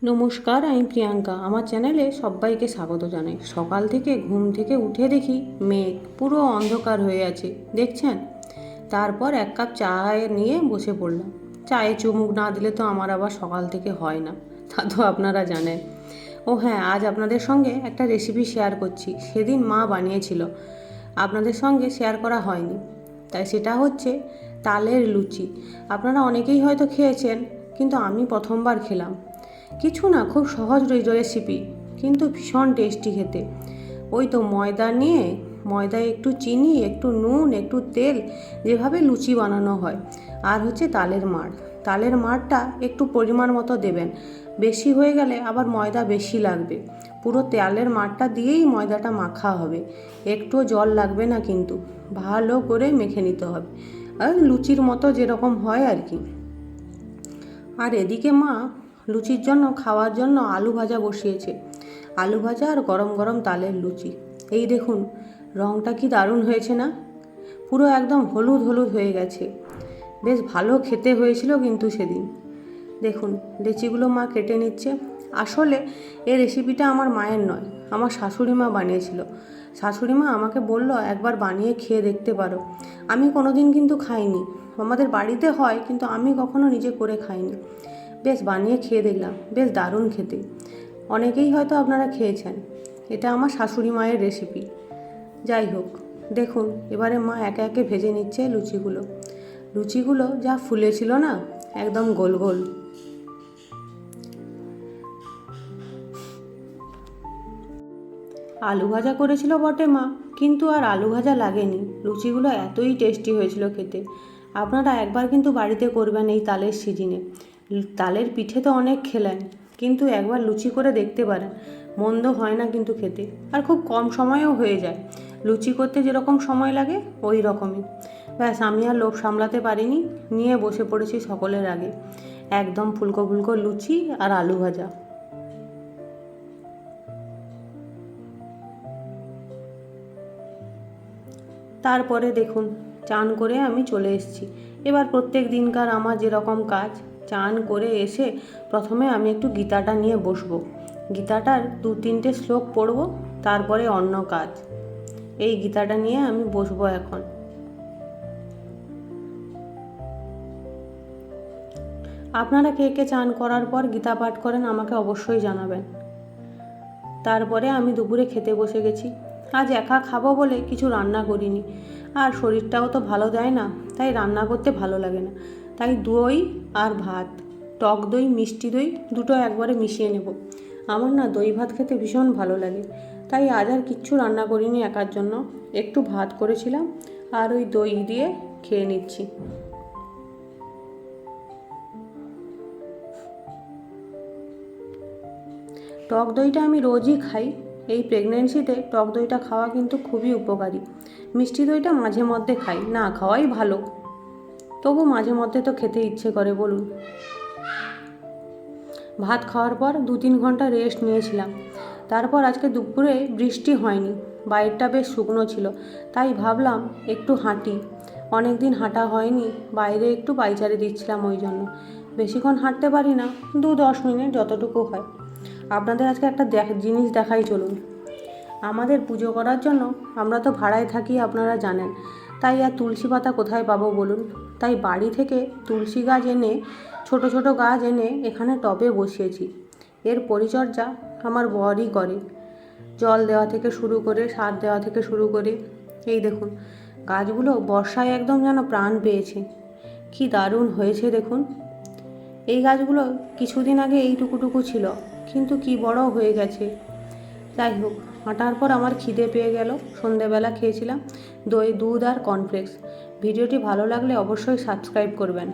নমস্কার, আমি প্রিয়াঙ্কা। আমার চ্যানেলে সবাইকে স্বাগত জানাই। সকাল থেকে ঘুম থেকে উঠে দেখি মেঘ পুরো অন্ধকার হয়ে আছে, দেখছেন? তারপর এক কাপ চা নিয়ে বসে পড়লাম। চায়ে চুমুক না দিলে তো আমার আবার সকাল থেকে হয় না, তা তো আপনারা জানেন। ও হ্যাঁ, আজ আপনাদের সঙ্গে একটা রেসিপি শেয়ার করছি। সেদিন মা বানিয়েছিল, আপনাদের সঙ্গে শেয়ার করা হয়নি। তাই সেটা হচ্ছে তালের লুচি। আপনারা অনেকেই হয়তো খেয়েছেন, কিন্তু আমি প্রথমবার খেলাম। কিছু না, খুব সহজ রেসিপি, কিন্তু ভীষণ টেস্টি খেতে। ওই তো ময়দা নিয়ে, ময়দায় একটু চিনি, একটু নুন, একটু তেল, যেভাবে লুচি বানানো হয়। আর হচ্ছে তালের মাড়। তালের মাড়টা একটু পরিমাণ মতো দেবেন, বেশি হয়ে গেলে আবার ময়দা বেশি লাগবে। পুরো তালের মাড়টা দিয়েই ময়দাটা মাখা হবে, একটুও জল লাগবে না, কিন্তু ভালো করে মেখে নিতে হবে, আর লুচির মতো যেরকম হয় আর কি। আর এদিকে মা লুচির জন্য, খাওয়ার জন্য আলু ভাজা বসিয়েছে। আলু ভাজা আর গরম গরম তালের লুচি। এই দেখুন, রঙটা কি দারুণ হয়েছে না? পুরো একদম হলুদ হলুদ হয়ে গেছে। বেশ ভালো খেতে হয়েছিল কিন্তু সেদিন। দেখুন, লিচিগুলো মা কেটে নিচ্ছে। আসলে এই রেসিপিটা আমার মায়ের নয়, আমার শাশুড়ি মা বানিয়েছিল। শাশুড়ি মা আমাকে বলল একবার বানিয়ে খেয়ে দেখতে পারো। আমি কোনো দিন কিন্তু খাইনি। আমাদের বাড়িতে হয়, কিন্তু আমি কখনো নিজে করে খাইনি। বেশ বানিয়ে খেয়ে দেখলাম, বেশ দারুণ খেতে। অনেকেই হয়তো আপনারা খেয়েছেন। এটা আমার শাশুড়ি মায়ের রেসিপি। যাই হোক, দেখুন এবারে মা একে একে ভেজে নিচ্ছে লুচিগুলো। লুচিগুলো যা ফুলেছিল না, একদম গোল গোল। আলু ভাজা করেছিল বটে মা, কিন্তু আর আলু ভাজা লাগেনি। লুচিগুলো এতই টেস্টি হয়েছিল খেতে। আপনারা একবার কিন্তু বাড়িতে করবেন এই তালের সিজনে। তালের পিঠে তো অনেক খেলেন, কিন্তু একবার লুচি করে দেখতে পারেন, মন্দ হয় না কিন্তু খেতে। আর খুব কম সময়েও হয়ে যায়। লুচি করতে যেরকম সময় লাগে ওই রকমই। ব্যাস, আমি আর লোভ সামলাতে পারিনি, নিয়ে বসে পড়েছি সকলের আগে। একদম ফুলকো ফুলকো লুচি আর আলু ভাজা। তারপরে দেখুন, চান করে আমি চলে এসেছি। এবার প্রত্যেক দিনকার আমার যেরকম কাজ, চান করে এসে প্রথমে আমি একটু গীতাটা নিয়ে বসবো। গীতাটার 2-3টে শ্লোক পড়ব, তারপরে অন্য কাজ। এই গীতাটা নিয়ে আমি বসবো এখন। আপনারা কে কে চান করার পর গীতা পাঠ করেন আমাকে অবশ্যই জানাবেন। তারপরে আমি দুপুরে খেতে বসে গেছি। আজ একা খাবো বলে কিছু রান্না করিনি, আর শরীরটাও তো ভালো দেয় না, তাই রান্না করতে ভালো লাগে না। তাই দই আর ভাত, টক দই মিষ্টি দই দুটো একবারে মিশিয়ে নেব। আমার না দই ভাত খেতে ভীষণ ভালো লাগে, তাই আজ আর কিচ্ছু রান্না করিনি একার জন্য। একটু ভাত করেছিলাম, আর ওই দই দিয়ে খেয়ে নিচ্ছি। টক দইটা আমি রোজই খাই। এই প্রেগনেন্সিতে টক দইটা খাওয়া কিন্তু খুবই উপকারী। মিষ্টি দইটা মাঝে মধ্যে খাই, না খাওয়াই ভালো, তবু মাঝে মধ্যে তো খেতে ইচ্ছে করে বলুন। ভাত খাওয়ার পর 2-3 ঘন্টা রেস্ট নিয়েছিলাম। তারপর আজকে দুপুরে বৃষ্টি হয়নি, বাইরটা বেশ শুকনো ছিল, তাই ভাবলাম একটু হাঁটি। অনেক দিন হাঁটা হয়নি, বাইরে একটু পায়চারি দিচ্ছিলাম ওই জন্য। বেশিক্ষণ হাঁটতে পারি না, 2-10 মিনিট যতটুকু হয়। আপনাদের আজকে একটা জিনিস দেখাই চলুন। আমাদের পুজো করার জন্য আমরা তো ভাড়ায় থাকি, আপনারা জানেন। তাই আর তুলসী পাতা কোথায় পাবো বলুন? তাই বাড়ি থেকে তুলসী গাছ এনে, ছোট ছোট গাছ এনে এখানে টবে বসিয়েছি। এর পরিচর্যা আমার বরই করে, জল দেওয়া থেকে শুরু করে, সার দেওয়া থেকে শুরু করে। এই দেখুন, গাছগুলো বর্ষায় একদম যেন প্রাণ পেয়েছে। কি দারুণ হয়েছে দেখুন। এই গাছগুলো কিছুদিন আগে এইটুকুটুকু ছিল, কিন্তু কি বড় হয়ে গেছে। যাই হোক, হাঁটার পর আমার খিদে পেয়ে গেল। সন্ধেবেলা খেয়েছিলাম দই, দুধ আর কর্নফ্লেক্স। ভিডিওটি ভালো লাগলে অবশ্যই সাবস্ক্রাইব করবেন।